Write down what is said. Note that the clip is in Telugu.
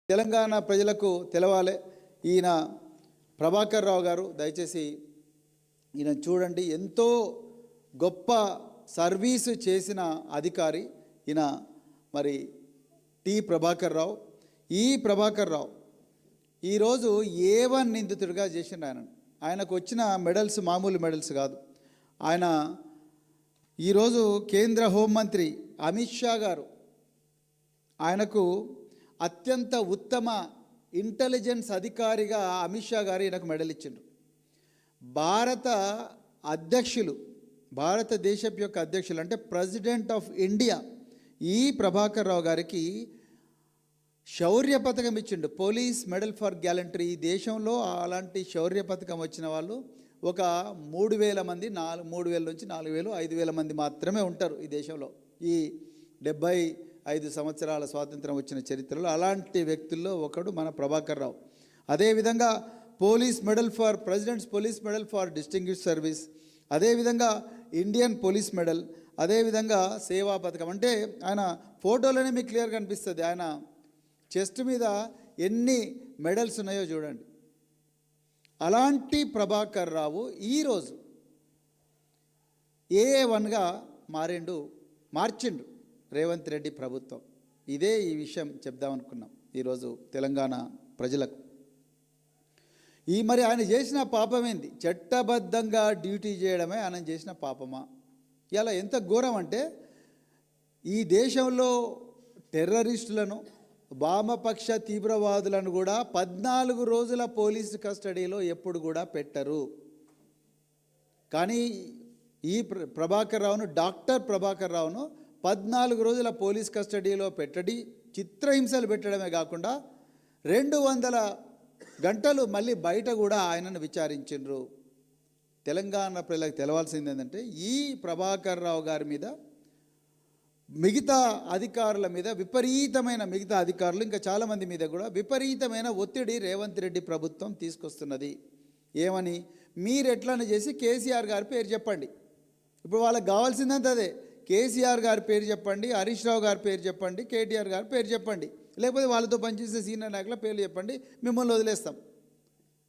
తెలంగాణ ప్రజలకు తెలవాలి. ఈయన ప్రభాకర్ రావు గారు, దయచేసి ఈయన చూడండి, ఎంతో గొప్ప సర్వీసు చేసిన అధికారి ఈయన. మరి టి ప్రభాకర్ రావు, ఈ ప్రభాకర్ రావు ఈరోజు A1 నిందితుడిగా చేసిండు. ఆయనకు వచ్చిన మెడల్స్ మామూలు మెడల్స్ కాదు. ఆయన ఈరోజు కేంద్ర హోంమంత్రి అమిత్ షా గారు ఆయనకు అత్యంత ఉత్తమ ఇంటెలిజెన్స్ అధికారిగా అమిత్ షా గారు ఈయనకు మెడల్ ఇచ్చిండ్రు. భారతదేశం యొక్క అధ్యక్షులు అంటే ప్రెసిడెంట్ ఆఫ్ ఇండియా ఈ ప్రభాకర్ రావు గారికి శౌర్య పథకం ఇచ్చిండు, పోలీస్ మెడల్ ఫర్ గ్యాలంటరీ. ఈ దేశంలో అలాంటి శౌర్య పథకం వచ్చిన వాళ్ళు ఒక 3,000 మంది, 3,000 నుంచి 4,000, 5,000 మంది మాత్రమే ఉంటారు ఈ దేశంలో. ఈ 75 సంవత్సరాల స్వాతంత్రం వచ్చిన చరిత్రలో అలాంటి వ్యక్తుల్లో ఒకడు మన ప్రభాకర్ రావు. అదేవిధంగా presidents police medal for distinguish service, అదేవిధంగా ఇండియన్ పోలీస్ మెడల్, అదేవిధంగా సేవా పథకం. అంటే ఆయన ఫోటోలోనే మీకు క్లియర్గా కనిపిస్తుంది. ఆయన చెస్ట్ మీద ఎన్ని మెడల్స్ ఉన్నాయో చూడండి. అలాంటి ప్రభాకర్ రావు ఈరోజు A1గా మార్చిండు రేవంత్ రెడ్డి ప్రభుత్వం. ఈ విషయం చెప్దామనుకున్నాం ఈరోజు తెలంగాణ ప్రజలకు. మరి ఆయన చేసిన పాపం ఏంది? చట్టబద్ధంగా డ్యూటీ చేయడమే ఆయన చేసిన పాపమా? ఇలా ఎంత ఘోరం అంటే, ఈ దేశంలో టెర్రరిస్టులను, వామపక్ష తీవ్రవాదులను కూడా 14 రోజుల పోలీసు కస్టడీలో ఎప్పుడు కూడా పెట్టరు. కానీ ఈ డాక్టర్ ప్రభాకర్ రావును 14 రోజుల పోలీస్ కస్టడీలో చిత్రహింసలు పెట్టడమే కాకుండా 200 గంటలు మళ్ళీ బయట కూడా ఆయనను విచారించిండ్రు. తెలంగాణ ప్రజలకు తెలవాల్సింది ఏంటంటే, ఈ ప్రభాకర్ రావు గారి మీద మిగతా అధికారుల మీద మిగతా అధికారులు ఇంకా చాలామంది మీద కూడా విపరీతమైన ఒత్తిడి రేవంత్ రెడ్డి ప్రభుత్వం తీసుకొస్తున్నది. ఏమని? మీరు ఎట్లనే చేసి కేసీఆర్ గారి పేరు చెప్పండి. ఇప్పుడు వాళ్ళకి కావాల్సిందంత అదే. కేసీఆర్ గారి పేరు చెప్పండి, హరీష్ రావు గారి పేరు చెప్పండి, కేటీఆర్ గారి పేరు చెప్పండి, లేకపోతే వాళ్ళతో పనిచేసే సీనియర్ నాయకుల పేర్లు చెప్పండి, మిమ్మల్ని వదిలేస్తాం.